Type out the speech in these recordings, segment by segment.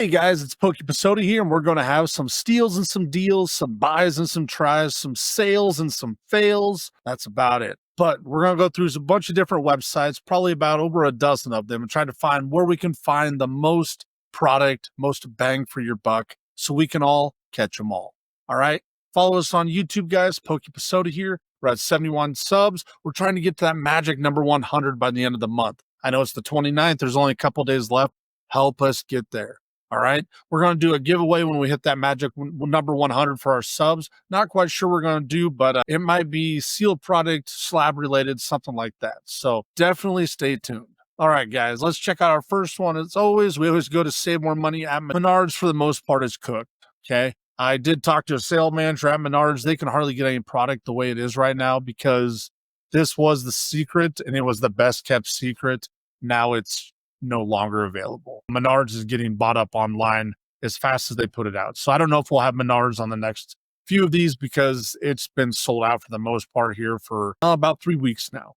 Hey guys, it's Pokémon here, and we're going to have some steals and some deals, some buys and some tries, some sales and some fails. That's about it. But we're going to go through a bunch of different websites, probably about over a dozen of them, and try to find where we can find the most product, most bang for your buck, so we can all catch them all. All right? Follow us on YouTube, guys. Pokémon here. We're at 71 subs. We're trying to get to that magic number 100 by the end of the month. I know it's the 29th. There's only a couple days left. Help us get there. All right. We're going to do a giveaway when we hit that magic number 100 for our subs. Not quite sure what we're going to do, but it might be sealed product, slab related, something like that. So definitely stay tuned. All right, guys, let's check out our first one. As always, we always go to save more money at Menards. For the most part, is cooked. Okay. I did talk to a sales manager at Menards. They can hardly get any product the way it is right now because this was the secret and it was the best kept secret. Now it's no longer available. Menards is getting bought up online as fast as they put it out. So I don't know if we'll have Menards on the next few of these because it's been sold out for the most part here for about 3 weeks now.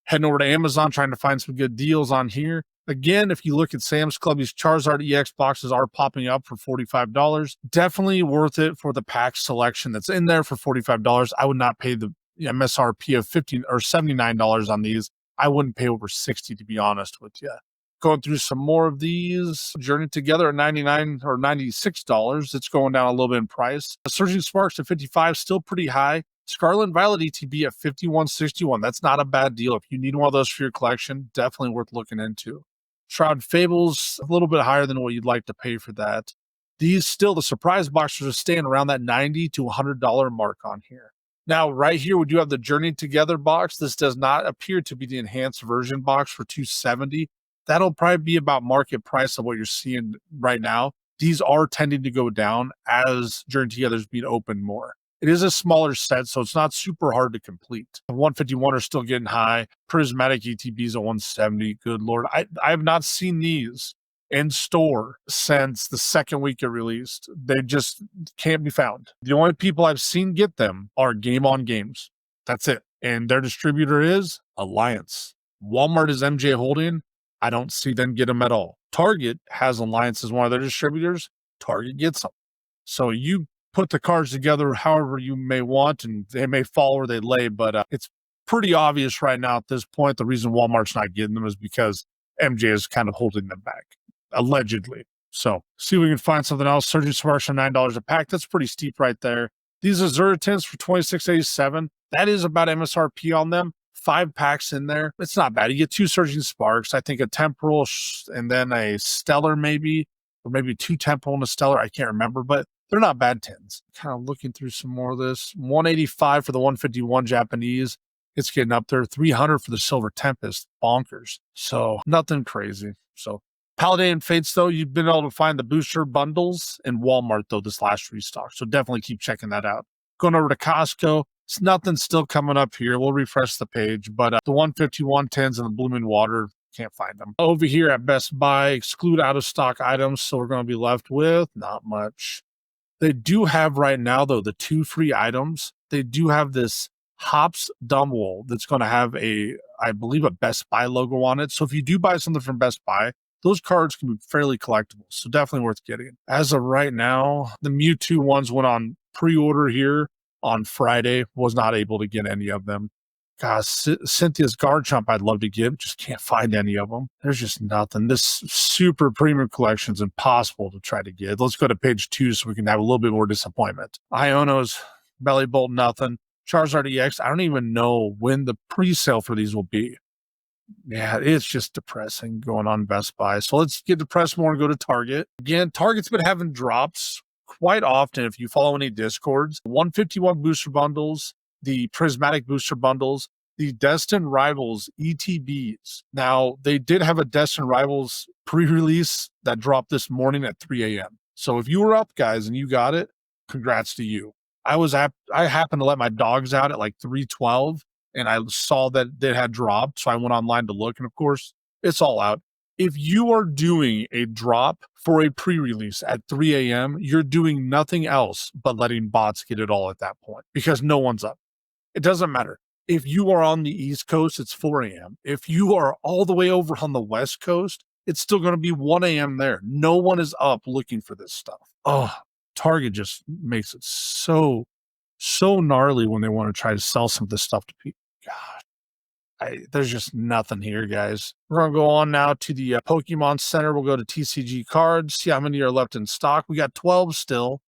Heading over to Amazon, trying to find some good deals on here. Again, if you look at Sam's Club, these Charizard EX boxes are popping up for $45. Definitely worth it for the pack selection that's in there for $45. I would not pay the MSRP of $50 or $79 on these. I wouldn't pay over $60 to be honest with you. Going through some more of these. Journey Together at $99 or $96. It's going down a little bit in price. Surging Sparks at $55, still pretty high. Scarlet and Violet ETB at $51.61. That's not a bad deal. If you need one of those for your collection, definitely worth looking into. Shroud Fables, a little bit higher than what you'd like to pay for that. These still, the surprise boxes are staying around that $90 to $100 mark on here. Now, right here, we do have the Journey Together box. This does not appear to be the enhanced version box for $270. That'll probably be about market price of what you're seeing right now. These are tending to go down as Journey Together is being opened more. It is a smaller set, so it's not super hard to complete. 151 are still getting high. Prismatic ETBs at 170. Good Lord. I have not seen these in store since the second week it released. They just can't be found. The only people I've seen get them are Game On Games. That's it. And their distributor is Alliance. Walmart is MJ Holding. I don't see them get them at all. Target has Alliance as one of their distributors. Target gets them. So you put the cards together however you may want, and they may fall where they lay, but it's pretty obvious right now at this point the reason Walmart's not getting them is because MJ is kind of holding them back, allegedly. So see if we can find something else. Surging Sparks for $9 a pack. That's pretty steep right there. These Azuratins for $26.87. That is about MSRP on them. 5 packs in there. It's not bad. You get 2 Surging Sparks, I think a Temporal and then a Stellar maybe, or maybe 2 Temporal and a Stellar. I can't remember, but they're not bad tins. Kind of looking through some more of this. 185 for the 151 Japanese. It's getting up there. 300 for the Silver Tempest. Bonkers. So nothing crazy. So Paladin Fates, though, you've been able to find the booster bundles in Walmart, though, this last restock. So definitely keep checking that out. Going over to Costco. It's nothing still coming up here. We'll refresh the page, but the 151 tins and the Blooming Water, can't find them. Over here at Best Buy, exclude out of stock items, so we're going to be left with not much. They do have right now, though, the 2 free items. They do have this Hops Dumbwool that's going to have I believe, a Best Buy logo on it. So if you do buy something from Best Buy, those cards can be fairly collectible, so definitely worth getting. As of right now, the Mewtwo ones went on pre-order here on Friday. Was not able to get any of them. Gosh, Cynthia's Garchomp I'd love to get, just can't find any of them. There's just nothing. This super premium collection is impossible to try to get. Let's go to page 2 so we can have a little bit more disappointment. Iono's Belly Bolt, nothing. Charizard EX, I don't even know when the pre-sale for these will be. Yeah, it's just depressing going on Best Buy. So let's get depressed more and go to Target. Again, Target's been having drops quite often if you follow any Discords. 151 booster bundles, the Prismatic booster bundles, the Destined Rivals ETBs. Now, they did have a Destined Rivals pre-release that dropped this morning at 3 a.m. So if you were up, guys, and you got it, congrats to you. I happened to let my dogs out at like 3:12, and I saw that it had dropped, so I went online to look, and of course, it's all out. If you are doing a drop for a pre-release at 3 a.m., you're doing nothing else but letting bots get it all at that point because no one's up. It doesn't matter. If you are on the East Coast, it's 4 a.m. If you are all the way over on the West Coast, it's still going to be 1 a.m. there. No one is up looking for this stuff. Oh, Target just makes it so gnarly when they want to try to sell some of this stuff to people. God, there's just nothing here, guys. We're going to go on now to the Pokemon Center. We'll go to TCG cards, see how many are left in stock. We got 12 still.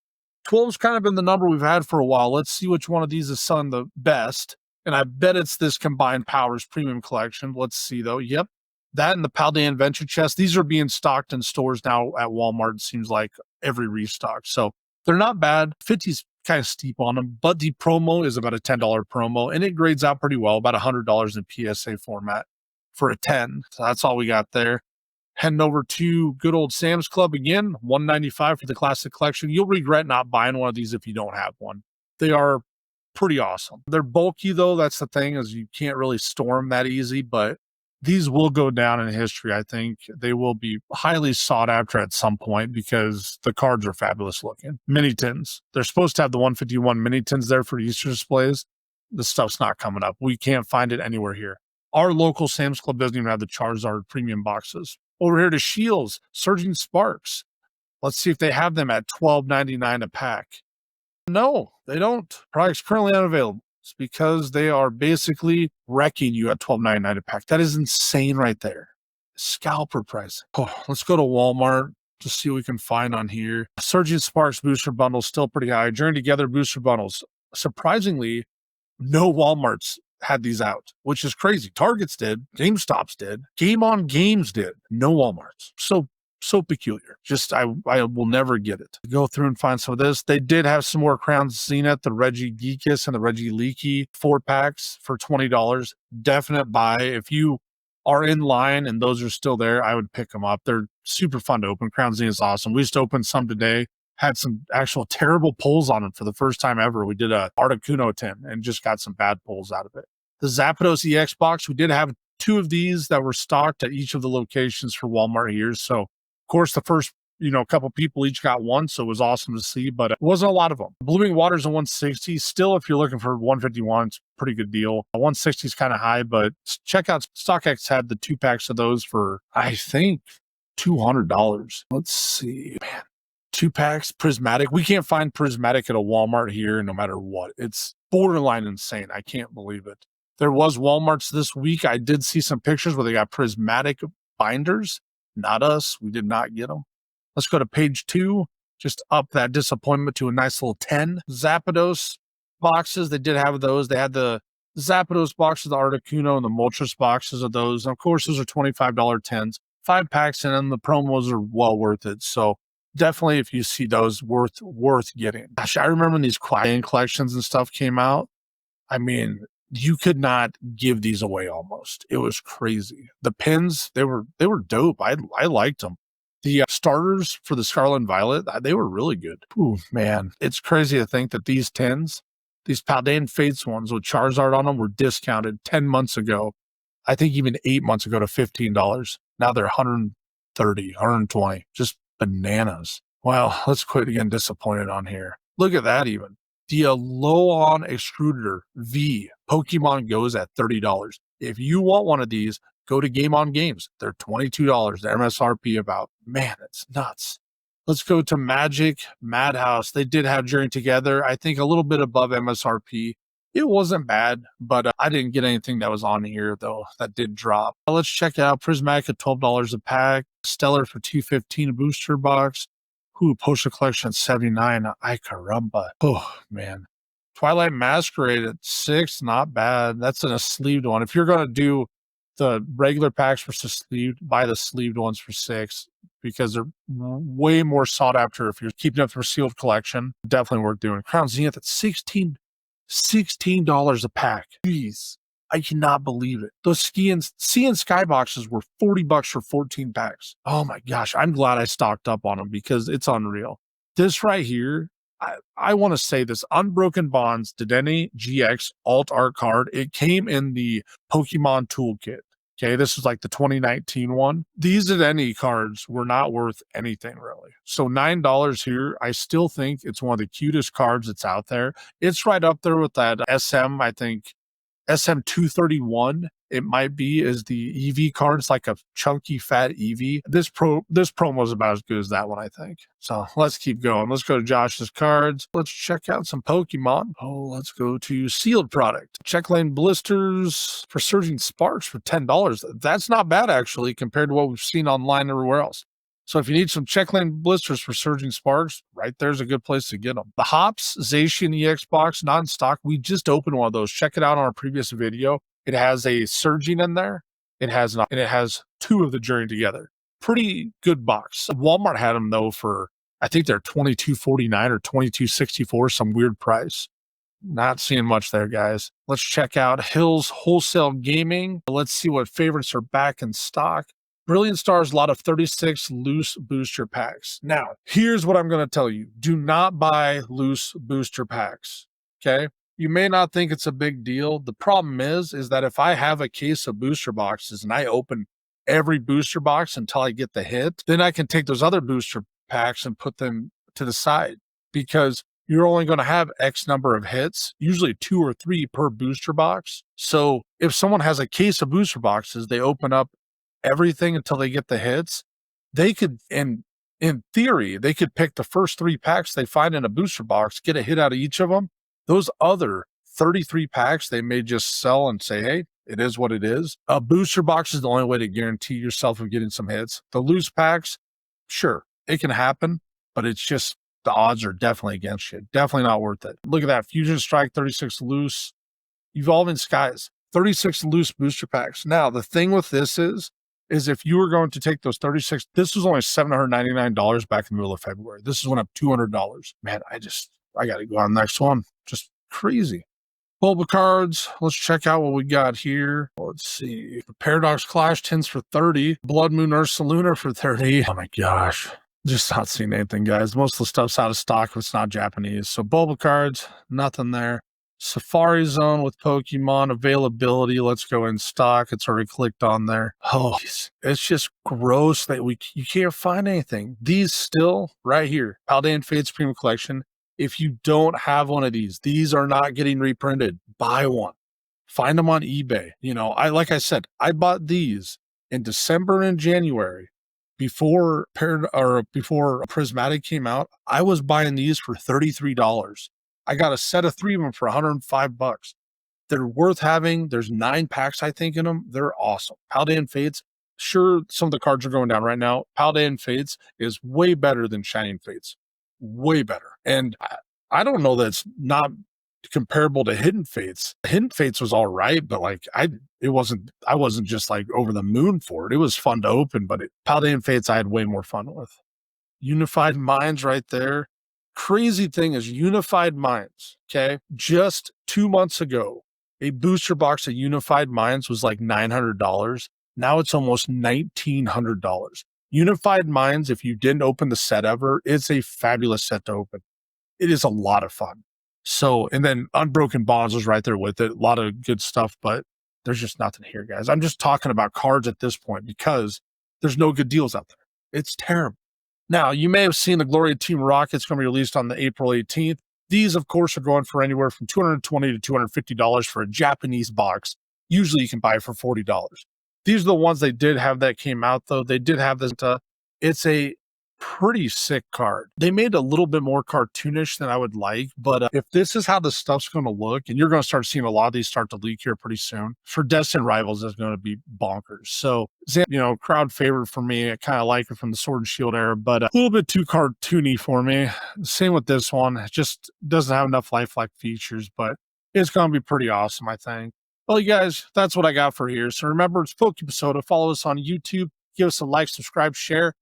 12's kind of been the number we've had for a while. Let's see which one of these is selling the best. And I bet it's this Combined Powers Premium Collection. Let's see, though. Yep. That and the Paldean Venture Chest. These are being stocked in stores now at Walmart. It seems like every restock. So they're not bad. 50's kind of steep on them, but the promo is about a $10 promo, and it grades out pretty well, about $100 in PSA format for a 10. So that's all we got there. Heading over to good old Sam's Club again, $195 for the Classic Collection. You'll regret not buying one of these if you don't have one. They are pretty awesome. They're bulky, though. That's the thing, is you can't really store them that easy, but these will go down in history. I think they will be highly sought after at some point because the cards are fabulous looking. Mini tins. They're supposed to have the 151 mini tins there for Easter displays. This stuff's not coming up. We can't find it anywhere here. Our local Sam's Club doesn't even have the Charizard premium boxes. Over here to Shields, Surging Sparks. Let's see if they have them at $12.99 a pack. No, they don't. Products currently unavailable. It's because they are basically wrecking you at $12.99 a pack. That is insane right there. Scalper price. Oh, let's go to Walmart to see what we can find on here. Surging Sparks booster bundles still pretty high. Journey Together booster bundles. Surprisingly, no Walmarts had these out, which is crazy. Targets did, GameStops did, Game on Games did, no Walmarts. So peculiar. Just I will never get it. Go through and find some of this. They did have some more Crown Zenith, the Reggie Geekus and the Reggie Leaky 4-packs for $20. Definite buy. If you are in line and those are still there, I would pick them up. They're super fun to open. Crown Zenith is awesome. We just opened some today. Had some actual terrible pulls on it for the first time ever. We did a Articuno 10 and just got some bad pulls out of it. The Zapdos EX box, we did have 2 of these that were stocked at each of the locations for Walmart here. So, of course, the first, couple people each got one, so it was awesome to see, but it wasn't a lot of them. Blooming Waters and 160. Still, if you're looking for 151, it's a pretty good deal. 160 is kind of high, but check out StockX had the 2-packs of those for, I think, $200. Let's see, man. 2-packs, Prismatic. We can't find Prismatic at a Walmart here no matter what. It's borderline insane. I can't believe it. There was Walmarts this week. I did see some pictures where they got Prismatic binders. Not us. We did not get them. Let's go to page 2. Just up that disappointment to a nice little 10. Zapdos boxes. They did have those. They had the Zapdos boxes, the Articuno, and the Moltres boxes of those. And of course, those are $25 10s. 5 packs in them. The promos are well worth it. So definitely, if you see those, worth getting. Gosh, I remember when these Quiet collections and stuff came out. I mean, you could not give these away almost. It was crazy. The pins, they were dope. I liked them. The starters for the Scarlet and Violet, they were really good. Ooh, man. It's crazy to think that these tins, these Paldean Fates ones with Charizard on them were discounted 10 months ago. I think even 8 months ago to $15. Now they're $130, $120. Just bananas. Well, let's quit getting disappointed on here. Look at that even. The Alolan Extruder V Pokemon Go's at $30. If you want one of these, go to Game on Games. They're $22. The MSRP about. Man, it's nuts. Let's go to Magic Madhouse. They did have Journey Together. I think a little bit above MSRP. It wasn't bad, but I didn't get anything that was on here, though, that did drop. Let's check it out. Prismatic at $12 a pack. Stellar for $2.15 a booster box. Ooh, Poster Collection at $79. Ay caramba. Oh, man. Twilight Masquerade at $6. Not bad. That's in a sleeved one. If you're going to do the regular packs versus sleeved, buy the sleeved ones for $6 because they're way more sought after if you're keeping up for sealed collection. Definitely worth doing. Crown Zenith at $16 a pack. Jeez, I cannot believe it. Those Sea and Sky boxes were $40 for 14 packs. Oh my gosh, I'm glad I stocked up on them because it's unreal. This right here, I want to say this. Unbroken Bonds Dedenne GX Alt Art card. It came in the Pokemon Toolkit. Okay, this is like the 2019 one. These Dedenne cards were not worth anything really. So $9 here, I still think it's one of the cutest cards that's out there. It's right up there with that SM, I think, SM231 it might be is the EV card. It's like a chunky fat EV. This promo is about as good as that one, I think. So let's keep going. Let's go to Josh's cards. Let's check out some Pokemon. Oh, let's go to sealed product. Check lane blisters for Surging Sparks for $10. That's not bad, actually, compared to what we've seen online everywhere else. So if you need some check lane blisters for Surging Sparks, right there's a good place to get them. The Hops Zacian EX box, not in stock. We just opened one of those. Check it out on our previous video. It has a Surging in there. It has two of the Journey together. Pretty good box. Walmart had them though for, I think they're $22.49 or $22.64, some weird price. Not seeing much there, guys. Let's check out Hills Wholesale Gaming. Let's see what favorites are back in stock. Brilliant Stars, a lot of 36 loose booster packs. Now, here's what I'm going to tell you. Do not buy loose booster packs, okay? You may not think it's a big deal. The problem is that if I have a case of booster boxes and I open every booster box until I get the hit, then I can take those other booster packs and put them to the side because you're only going to have X number of hits, usually 2 or 3 per booster box. So if someone has a case of booster boxes, they open up everything until they get the hits, they could, in theory, they could pick the first 3 packs they find in a booster box, get a hit out of each of them. Those other 33 packs, they may just sell and say, hey, it is what it is. A booster box is the only way to guarantee yourself of getting some hits. The loose packs, sure, it can happen, but it's just, the odds are definitely against you. Definitely not worth it. Look at that. Fusion Strike, 36 loose. Evolving Skies, 36 loose booster packs. Now, the thing with this is if you were going to take those 36, this was only $799 back in the middle of February. This is went up $200. Man, I got to go on the next one. Just crazy. Bulba cards. Let's check out what we got here. Let's see. Paradox Clash tins for 30. Blood Moon Ursa Luna for 30. Oh my gosh. Just not seeing anything, guys. Most of the stuff's out of stock if it's not Japanese. So Bulba cards, nothing there. Safari Zone with Pokemon availability. Let's go in stock. It's already clicked on there. Oh, it's just gross that you can't find anything. These still right here. Paldean Fates Premium Collection. If you don't have one of these are not getting reprinted. Buy one. Find them on eBay. You know, like I said, I bought these in December and January before Prismatic came out. I was buying these for $33. I got a set of 3 of them for $105. They're worth having. There's 9 packs, I think, in them. They're awesome. Paldean Fates, sure, some of the cards are going down right now. Paldean Fates is way better than Shining Fates. Way better. And I don't know that it's not comparable to Hidden Fates. Hidden Fates was all right, but like I wasn't just like over the moon for it. It was fun to open, but Paldean Fates I had way more fun with. Unified Minds right there. Crazy thing is Unified Minds, okay? Just 2 months ago, a booster box of Unified Minds was like $900. Now it's almost $1,900. Unified Minds, if you didn't open the set ever, it's a fabulous set to open. It is a lot of fun. So, and then Unbroken Bonds was right there with it. A lot of good stuff, but there's just nothing here, guys. I'm just talking about cards at this point because there's no good deals out there. It's terrible. Now, you may have seen the Glory of Team Rocket's going to be released on the April 18th. These, of course, are going for anywhere from $220 to $250 for a Japanese box. Usually you can buy it for $40. These are the ones they did have that came out, though. They did have this. It's a pretty sick card. They made a little bit more cartoonish than I would like, but if this is how the stuff's going to look, and you're going to start seeing a lot of these start to leak here pretty soon, for Destined Rivals is going to be bonkers. So, you know, crowd favorite for me. I kind of like it from the Sword and Shield era, but a little bit too cartoony for me. Same with this one. It just doesn't have enough lifelike features, but it's going to be pretty awesome, I think. Well, you guys, that's what I got for here. So remember, it's Pokeepisoda. Follow us on YouTube. Give us a like, subscribe, share.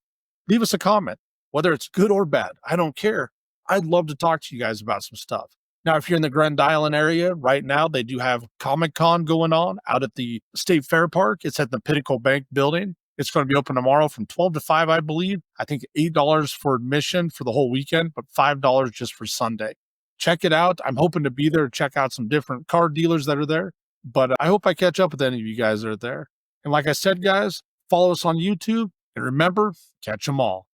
Leave us a comment, whether it's good or bad. I don't care. I'd love to talk to you guys about some stuff. Now, if you're in the Grand Island area right now, they do have Comic-Con going on out at the State Fair Park. It's at the Pinnacle Bank building. It's going to be open tomorrow from 12 to 5, I believe. I think $8 for admission for the whole weekend, but $5 just for Sunday. Check it out. I'm hoping to be there to check out some different card dealers that are there, but I hope I catch up with any of you guys that are there. And like I said, guys, follow us on YouTube. And remember, catch them all.